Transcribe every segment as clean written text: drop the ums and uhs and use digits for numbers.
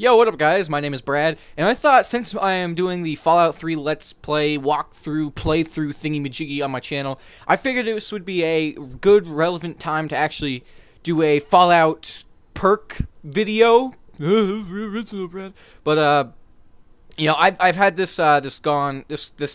Yo, what up guys? My name is Brad, and I thought since I am doing the Fallout 3 Let's Play, walkthrough, playthrough thingy-majiggy on my channel, I figured this would be a good, relevant time to actually do a Fallout Perk video. But, you know, I've had this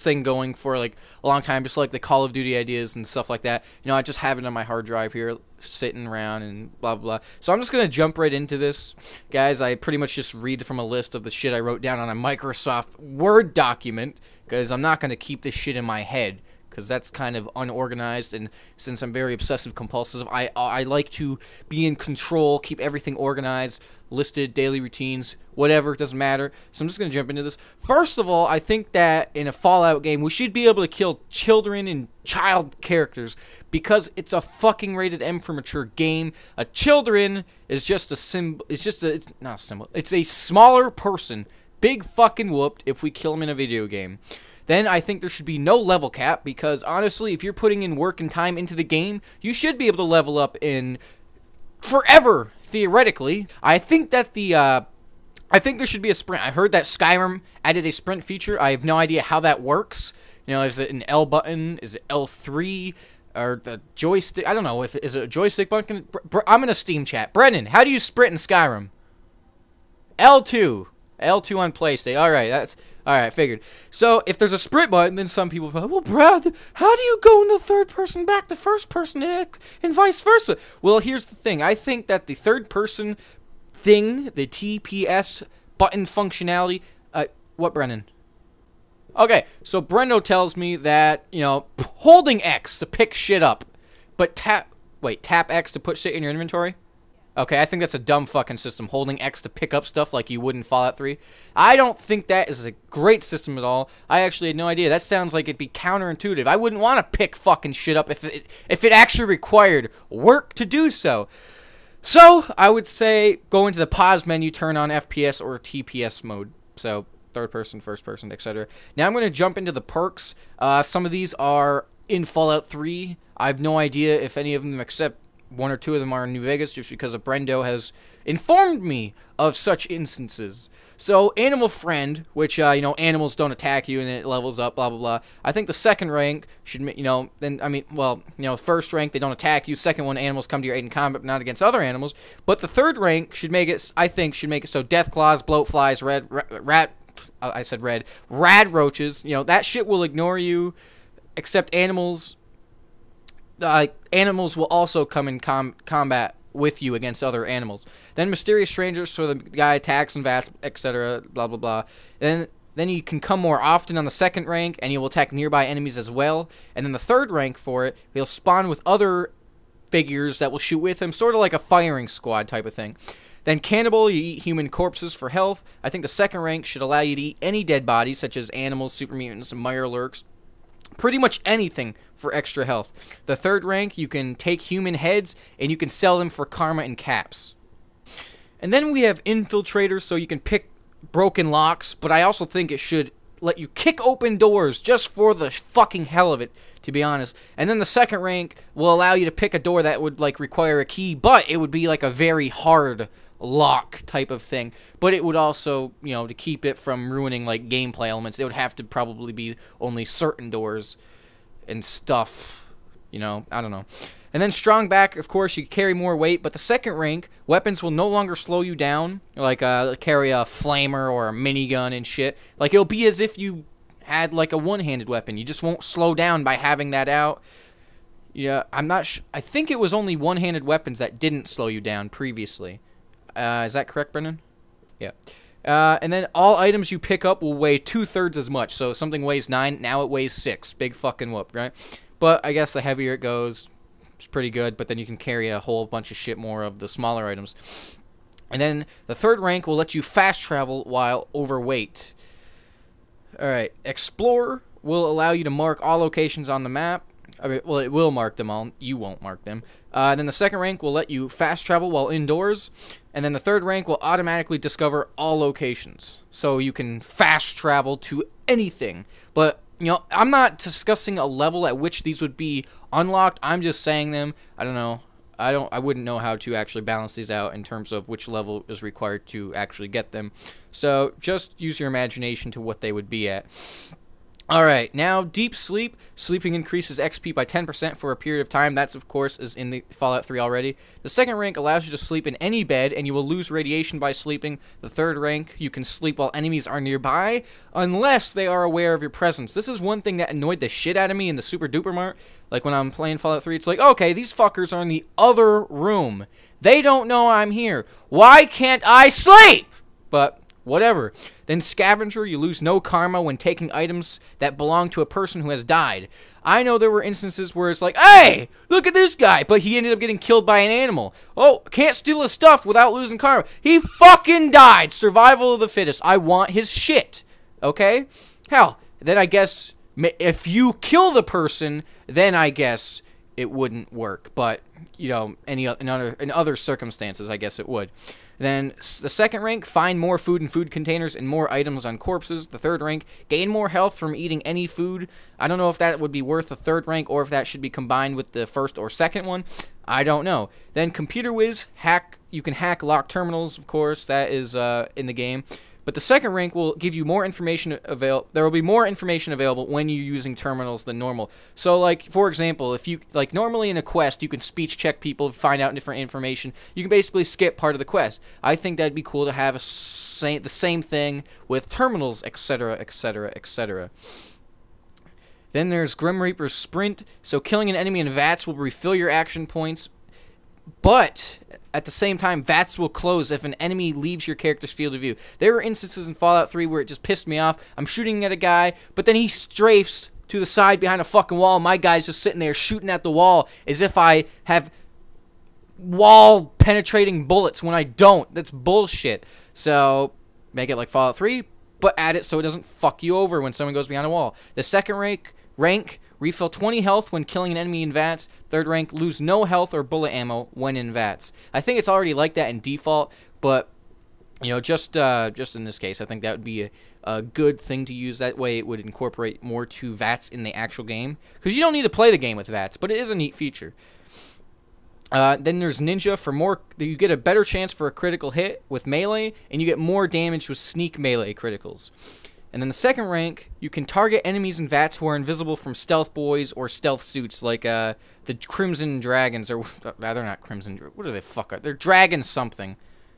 thing going for like a long time, just like the Call of Duty ideas and stuff like that. You know, I just have it on my hard drive here, sitting around and blah blah blah. So I'm just gonna jump right into this, guys. I pretty much just read from a list of the shit I wrote down on a Microsoft Word document, because I'm not gonna keep this shit in my head, because that's kind of unorganized, and since I'm very obsessive compulsive, I like to be in control, keep everything organized, listed, daily routines, whatever, it doesn't matter. So I'm just going to jump into this. First of all, I think that in a Fallout game, we should be able to kill children and child characters, because it's a fucking rated M for mature game. A children is just a symbol, it's not a symbol, it's a smaller person, big fucking whooped if we kill them in a video game. Then I think there should be no level cap, because honestly, if you're putting in work and time into the game, you should be able to level up in forever, theoretically. I think that I think there should be a sprint. I heard that Skyrim added a sprint feature. I have no idea how that works. You know, is it an L button? Is it L3? Or the joystick? I don't know. Is it a joystick button? I'm in a Steam chat. Brennan, how do you sprint in Skyrim? L2. L2 on PlayStation. Alright, that's... Alright, figured. So, if there's a sprint button, then some people go, well, Brad, how do you go in the third person back to first person and vice versa? Well, here's the thing. I think that the third person thing, the TPS button functionality, what, Brennan? Okay, so Brendo tells me that, you know, holding X to pick shit up, but tap X to put shit in your inventory? Okay, I think that's a dumb fucking system, holding X to pick up stuff like you would in Fallout 3. I don't think that is a great system at all. I actually had no idea. That sounds like it'd be counterintuitive. I wouldn't want to pick fucking shit up if it actually required work to do so. So, I would say go into the pause menu, turn on FPS or TPS mode. So, third person, first person, etc. Now I'm going to jump into the perks. Some of these are in Fallout 3. I have no idea if any of them, except one or two of them, are in New Vegas, just because Brendo has informed me of such instances. So, Animal Friend, which, you know, animals don't attack you and it levels up, blah, blah, blah. I think the second rank should, you know, then, I mean, well, you know, first rank, they don't attack you. Second one, animals come to your aid in combat, but not against other animals. But the third rank should make it, I think, should make it so Death Claws, Bloat Flies, Rad Roaches, you know, that shit will ignore you, except animals. Animals will also come in combat with you against other animals. Then mysterious strangers, so the guy attacks and V.A.T.S, etc., blah blah blah. And then you can come more often on the second rank, and you will attack nearby enemies as well. And then the third rank for it, he'll spawn with other figures that will shoot with him, sort of like a firing squad type of thing. Then Cannibal, you eat human corpses for health. I think the second rank should allow you to eat any dead bodies, such as animals, super mutants, and Mire Lurks. Pretty much anything for extra health. The third rank, you can take human heads, and you can sell them for karma and caps. And then we have Infiltrator, so you can pick broken locks, but I also think it should let you kick open doors just for the fucking hell of it, to be honest. And then the second rank will allow you to pick a door that would, like, require a key, but it would be, like, a very hard lock type of thing. But it would also, you know, to keep it from ruining, like, gameplay elements, it would have to probably be only certain doors and stuff, you know, I don't know. And then strong back, of course, you carry more weight, but the second rank, weapons will no longer slow you down, like carry a flamer or a minigun and shit. Like, it'll be as if you had, like, a one-handed weapon. You just won't slow down by having that out. Yeah, I'm not I think it was only one-handed weapons that didn't slow you down previously. Is that correct, Brennan? Yeah. And then all items you pick up will weigh 2/3 as much. So if something weighs 9, now it weighs 6. Big fucking whoop, right? But I guess the heavier it goes, it's pretty good. But then you can carry a whole bunch of shit more of the smaller items. And then the third rank will let you fast travel while overweight. Alright. Explorer will allow you to mark all locations on the map. I mean, well, it will mark them all. You won't mark them. Then the second rank will let you fast travel while indoors. And then the third rank will automatically discover all locations. So you can fast travel to anything. But, you know, I'm not discussing a level at which these would be unlocked. I'm just saying them. I don't know. I wouldn't know how to actually balance these out in terms of which level is required to actually get them. So just use your imagination to what they would be at. Alright, now deep sleep. Sleeping increases XP by 10% for a period of time. That's, of course, is in the Fallout 3 already. The second rank allows you to sleep in any bed, and you will lose radiation by sleeping. The third rank, you can sleep while enemies are nearby, unless they are aware of your presence. This is one thing that annoyed the shit out of me in the Super Duper Mart. Like, when I'm playing Fallout 3, it's like, okay, these fuckers are in the other room. They don't know I'm here. Why can't I sleep? But whatever. Then Scavenger, you lose no karma when taking items that belong to a person who has died. I know there were instances where it's like, hey, look at this guy, but he ended up getting killed by an animal. Oh, can't steal his stuff without losing karma. He fucking died. Survival of the fittest. I want his shit. Okay? Hell, then I guess if you kill the person, then I guess it wouldn't work. But, you know, in other circumstances, I guess it would. Then the second rank, find more food in food containers and more items on corpses. The third rank, gain more health from eating any food. I don't know if that would be worth the third rank or if that should be combined with the first or second one. I don't know. Then computer whiz, hack. You can hack locked terminals, of course. That is in the game. But the second rank will give you more information there will be more information available when you're using terminals than normal. So, like, for example, if you, like, normally in a quest, you can speech check people, find out different information. You can basically skip part of the quest. I think that'd be cool to have the same thing with terminals, etc., etc., etc. Then there's Grim Reaper's Sprint. So killing an enemy in V.A.T.S will refill your action points, but at the same time, V.A.T.S will close if an enemy leaves your character's field of view. There were instances in Fallout 3 where it just pissed me off. I'm shooting at a guy, but then he strafes to the side behind a fucking wall. My guy's just sitting there shooting at the wall as if I have wall-penetrating bullets when I don't. That's bullshit. So, make it like Fallout 3, but add it so it doesn't fuck you over when someone goes behind a wall. The second rank, refill 20 health when killing an enemy in V.A.T.S. Third rank, lose no health or bullet ammo when in V.A.T.S. I think it's already like that in default, but, you know, just in this case, I think that would be a good thing to use. That way it would incorporate more to V.A.T.S in the actual game. Because you don't need to play the game with V.A.T.S, but it is a neat feature. Then there's Ninja. For more, you get a better chance for a critical hit with melee, and you get more damage with sneak melee criticals. And then the second rank, you can target enemies in V.A.T.S who are invisible from stealth boys or stealth suits, like the Crimson Dragons, or they're not Crimson. What are they? They're Dragon something.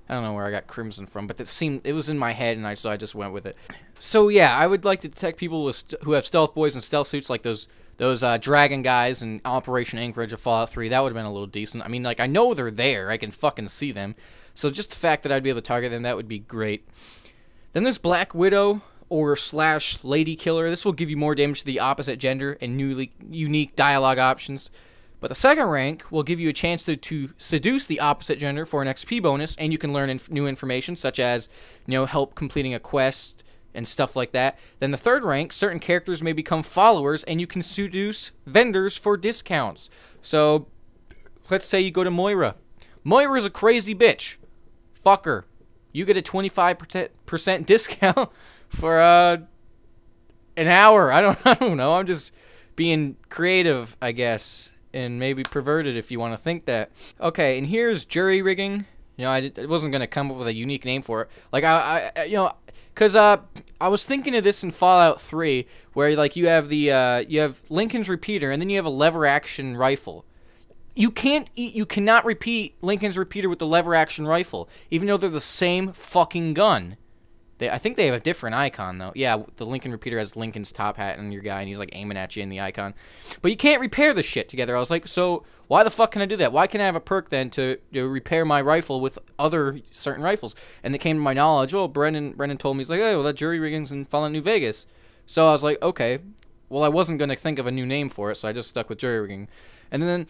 I don't know where I got Crimson from, but it was in my head, and so I just went with it. So yeah, I would like to detect people who have stealth boys and stealth suits, like those Dragon guys in Operation Anchorage of Fallout 3. That would have been a little decent. I mean, like, I know they're there. I can fucking see them. So just the fact that I'd be able to target them, that would be great. Then there's Black Widow, or / Lady Killer. This will give you more damage to the opposite gender and unique dialogue options. But the second rank will give you a chance to seduce the opposite gender for an XP bonus, and you can learn new information, such as, you know, help completing a quest and stuff like that. Then the third rank, certain characters may become followers, and you can seduce vendors for discounts. So, let's say you go to Moira. Moira's a crazy bitch. Fuck her. You get a 25% discount for an hour. I don't know. I'm just being creative, I guess, and maybe perverted if you want to think that. Okay, and here's jury rigging. You know, I wasn't gonna come up with a unique name for it. Like you know, cause I was thinking of this in Fallout 3, where like you have Lincoln's repeater, and then you have a lever action rifle. You cannot repeat Lincoln's repeater with the lever action rifle, even though they're the same fucking gun. I think they have a different icon, though. Yeah, the Lincoln repeater has Lincoln's top hat and your guy, and he's, like, aiming at you in the icon. But you can't repair the shit together. I was like, so why the fuck can I do that? Why can't I have a perk, then, to repair my rifle with other certain rifles? And it came to my knowledge, oh, Brendan told me, he's like, hey, well, that jury rigging's in Fallout New Vegas. So I was like, okay. Well, I wasn't going to think of a new name for it, so I just stuck with jury rigging. And then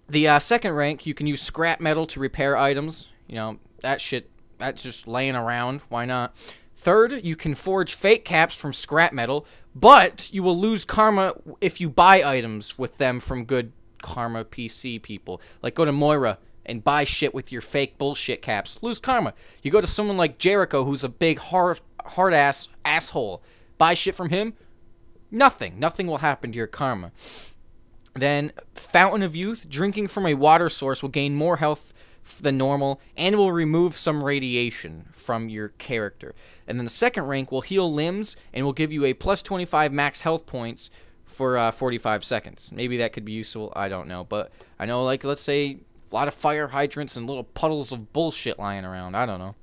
the second rank, you can use scrap metal to repair items. You know, that shit... That's just laying around. Why not? Third, you can forge fake caps from scrap metal, but you will lose karma if you buy items with them from good karma PC people. Like, go to Moira and buy shit with your fake bullshit caps. Lose karma. You go to someone like Jericho, who's a big hard-ass asshole. Buy shit from him. Nothing will happen to your karma. Then Fountain of Youth, drinking from a water source will gain more health than normal and will remove some radiation from your character. And then the second rank will heal limbs and will give you a plus 25 max health points for 45 seconds. Maybe that could be useful, I don't know. But I know, like, let's say a lot of fire hydrants and little puddles of bullshit lying around. I don't know.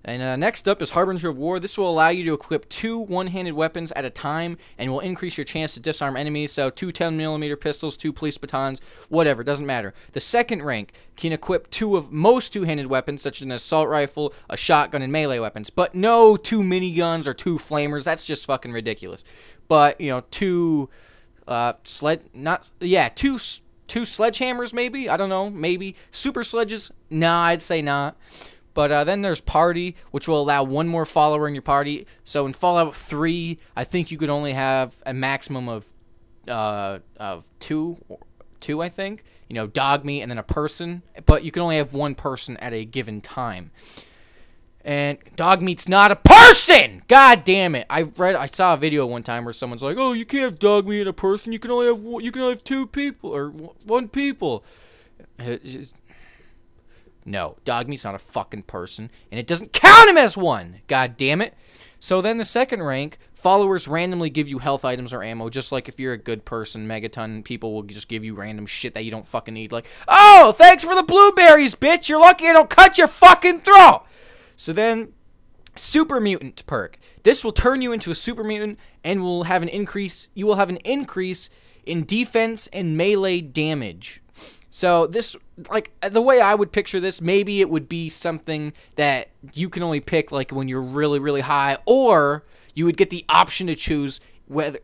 And next up is Harbinger of War. This will allow you to equip 2 one-handed weapons at a time and will increase your chance to disarm enemies. So 2 10mm pistols, 2 police batons, whatever, doesn't matter. The second rank can equip 2 of most two-handed weapons, such as an assault rifle, a shotgun, and melee weapons. But no 2 miniguns or 2 flamers. That's just fucking ridiculous. But, you know, 2 two sledgehammers maybe? I don't know, maybe. Super sledges? Nah, I'd say not. But then there's Party, which will allow 1 more follower in your party. So in Fallout 3, I think you could only have a maximum of 2, I think. You know, dog meat and then a person. But you can only have 1 person at a given time. And dog meat's not a person! God damn it! I saw a video one time where someone's like, "Oh, you can't have dog meat and a person. You can only have 2 people or 1 people." No, dog meat's not a fucking person, and it doesn't count him as one. God damn it! So then the second rank, followers randomly give you health items or ammo, just like if you're a good person. Megaton people will just give you random shit that you don't fucking need, like, "Oh, thanks for the blueberries, bitch. You're lucky I don't cut your fucking throat." So then, Super Mutant perk. This will turn you into a Super Mutant and will have an increase. You will have an increase in defense and melee damage. So this, like, the way I would picture this, maybe it would be something that you can only pick like when you're really, really high, or you would get the option to choose whether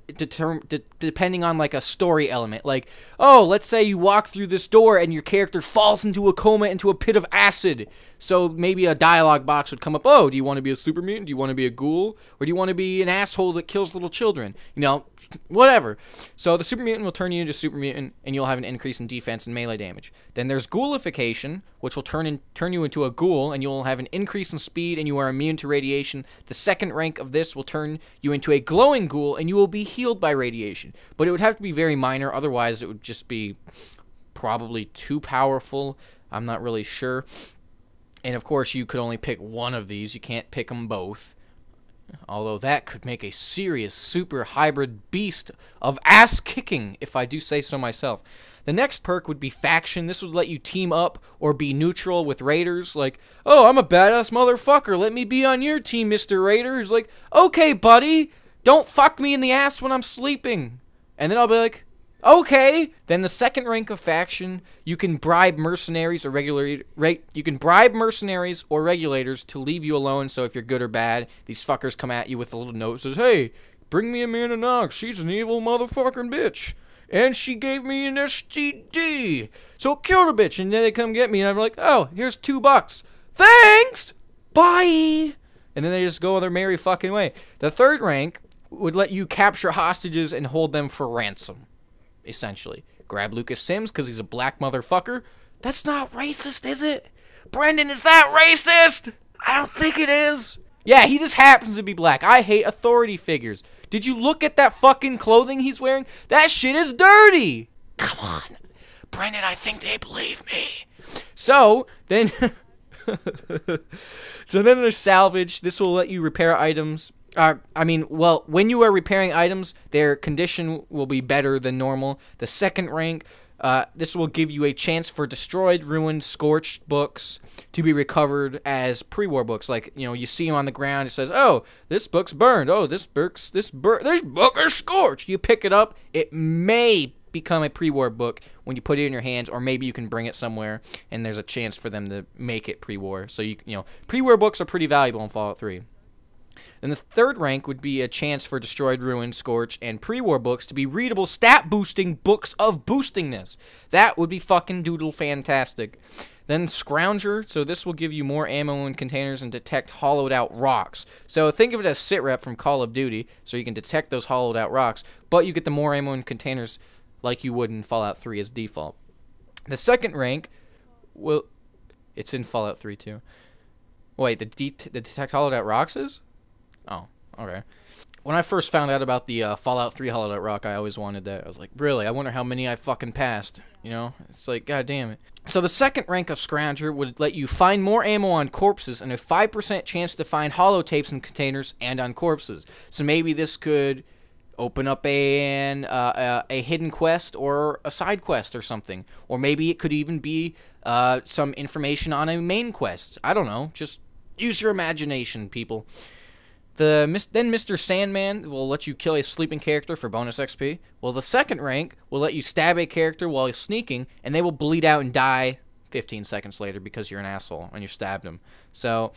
depending on like a story element. Like, oh, let's say you walk through this door and your character falls into a coma, into a pit of acid. So maybe a dialogue box would come up. Oh, do you want to be a super mutant? Do you want to be a ghoul? Or do you want to be an asshole that kills little children? You know, whatever. So the super mutant will turn you into super mutant, and you'll have an increase in defense and melee damage. Then there's ghoulification, which will turn you into a ghoul, and you'll have an increase in speed, and you are immune to radiation. The second rank of this will turn you into a glowing ghoul, and you will be healed by radiation. But it would have to be very minor, otherwise it would just be probably too powerful. I'm not really sure. And of course, you could only pick one of these. You can't pick them both. Although that could make a serious super hybrid beast of ass kicking, if I do say so myself. The next perk would be Faction. This would let you team up or be neutral with raiders. Like, oh, I'm a badass motherfucker. Let me be on your team, Mr. Raider. He's like, okay, buddy. Don't fuck me in the ass when I'm sleeping. And then I'll be like, okay. Then the second rank of Faction, you can bribe mercenaries or regulators to leave you alone. So if you're good or bad, these fuckers come at you with a little note that says, hey, bring me Amanda Knox. She's an evil motherfucking bitch. And she gave me an STD. So kill the bitch. And then they come get me and I'm like, oh, here's $2. Thanks. Bye. And then they just go on their merry fucking way. The third rank would let you capture hostages and hold them for ransom. Essentially. Grab Lucas Sims because he's a black motherfucker. That's not racist, is it? Brendan, is that racist? I don't think it is. Yeah, he just happens to be black. I hate authority figures. Did you look at that fucking clothing he's wearing? That shit is dirty. Come on. Brendan, I think they believe me. So, then... so then there's Salvage. This will let you repair items. When you are repairing items, their condition will be better than normal. The second rank, this will give you a chance for destroyed, ruined, scorched books to be recovered as pre-war books. Like, you know, you see them on the ground, it says, oh, this book's burned. Oh, this book is scorched. You pick it up, it may become a pre-war book when you put it in your hands, or maybe you can bring it somewhere, and there's a chance for them to make it pre-war. So, you know, pre-war books are pretty valuable in Fallout 3. Then the third rank would be a chance for Destroyed, Ruined, Scorched, and pre-war books to be readable stat-boosting books of boostingness. That would be fucking doodle fantastic. Then Scounger, so this will give you more ammo in containers and detect hollowed-out rocks. So think of it as sitrep from Call of Duty, so you can detect those hollowed-out rocks, but you get the more ammo in containers like you would in Fallout 3 as default. The second rank will... It's in Fallout 3 too. Wait, the detect hollowed-out rocks is? Oh, okay. When I first found out about the Fallout 3 Hollowed Out Rock, I always wanted that. I was like, really? I wonder how many I fucking passed. You know? It's like, god damn it. So the second rank of Scounger would let you find more ammo on corpses and a 5% chance to find holotapes in containers and on corpses. So maybe this could open up a hidden quest or a side quest or something. Or maybe it could even be some information on a main quest. I don't know. Just use your imagination, people. Then Mr. Sandman will let you kill a sleeping character for bonus XP. Well, the second rank will let you stab a character while he's sneaking, and they will bleed out and die 15 seconds later because you're an asshole and you stabbed him. So,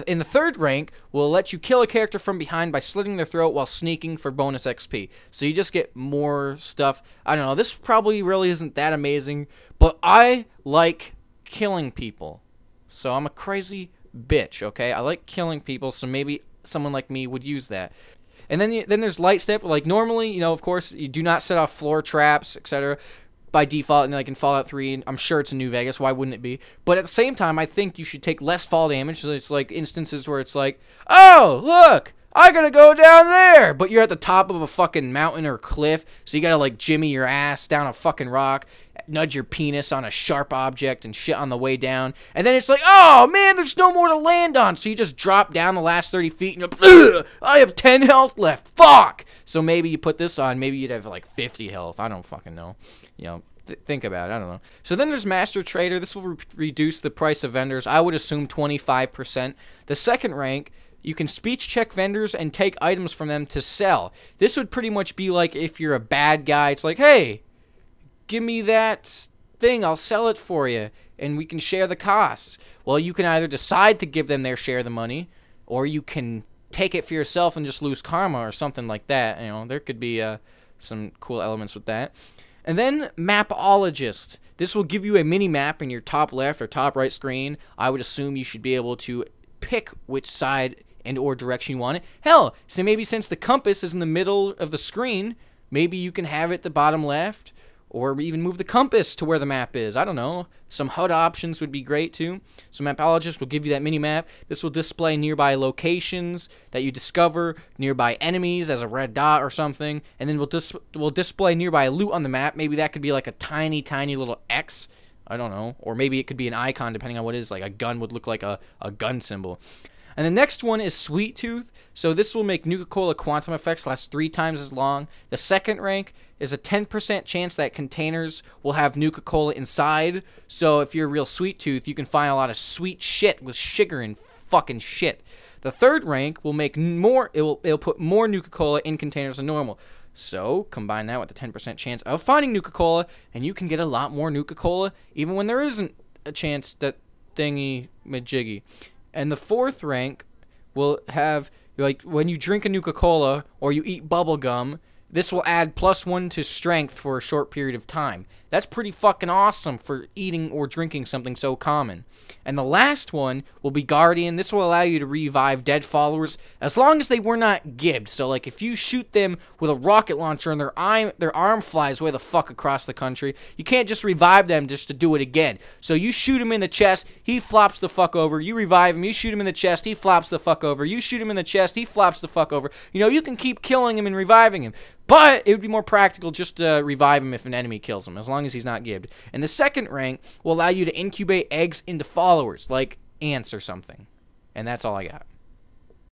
in the third rank, will let you kill a character from behind by slitting their throat while sneaking for bonus XP. So you just get more stuff. I don't know, this probably really isn't that amazing, but I like killing people. So I'm a crazy bitch, okay? I like killing people, so maybe someone like me would use that. And then there's light step. Like normally, you know, of course, you do not set off floor traps, etc. by default, and like in Fallout 3, I'm sure it's in New Vegas. Why wouldn't it be? But at the same time, I think you should take less fall damage. So it's like instances where it's like, oh, look, I gotta go down there, but you're at the top of a fucking mountain or cliff, so you gotta like jimmy your ass down a fucking rock, nudge your penis on a sharp object and shit on the way down, and then it's like, oh man, there's no more to land on, so you just drop down the last 30 feet and you're, I have 10 health left, fuck! So maybe you put this on, maybe you'd have like 50 health, I don't fucking know, you know. Think about it, I don't know. So then there's Master Trader. This will reduce the price of vendors, I would assume 25%. The second rank, you can speech check vendors and take items from them to sell. This would pretty much be like if you're a bad guy. It's like, hey, give me that thing. I'll sell it for you, and we can share the costs. Well, you can either decide to give them their share of the money, or you can take it for yourself and just lose karma or something like that. You know, there could be some cool elements with that. And then Mapologist. This will give you a mini-map in your top left or top right screen. I would assume you should be able to pick which side and or direction you want it. Hell, so maybe since the compass is in the middle of the screen, maybe you can have it at the bottom left, or even move the compass to where the map is. I don't know. Some HUD options would be great too. So Mapologist will give you that mini-map. This will display nearby locations that you discover, nearby enemies as a red dot or something, and then will display nearby loot on the map. Maybe that could be like a tiny, tiny little X. I don't know. Or maybe it could be an icon depending on what it is. Like a gun would look like a gun symbol. And the next one is Sweet Tooth. So this will make Nuka-Cola quantum effects last 3 times as long. The second rank is a 10% chance that containers will have Nuka-Cola inside. So if you're a real Sweet Tooth, you can find a lot of sweet shit with sugar and fucking shit. The third rank will make more, it'll put more Nuka-Cola in containers than normal. So combine that with the 10% chance of finding Nuka-Cola, and you can get a lot more Nuka-Cola even when there isn't a chance that thingy majiggy. And the fourth rank will have, like, when you drink a Nuka-Cola or you eat bubble gum, this will add +1 to strength for a short period of time. That's pretty fucking awesome for eating or drinking something so common. And the last one will be Guardian. This will allow you to revive dead followers as long as they were not gibbed. So, like, if you shoot them with a rocket launcher and their arm flies way the fuck across the country, you can't just revive them just to do it again. So you shoot him in the chest, he flops the fuck over. You revive him, you shoot him in the chest, he flops the fuck over. You shoot him in the chest, he flops the fuck over. You know, you can keep killing him and reviving him. But it would be more practical just to revive him if an enemy kills him, as long as he's not gibbed. And the second rank will allow you to incubate eggs into followers, like ants or something. And that's all I got.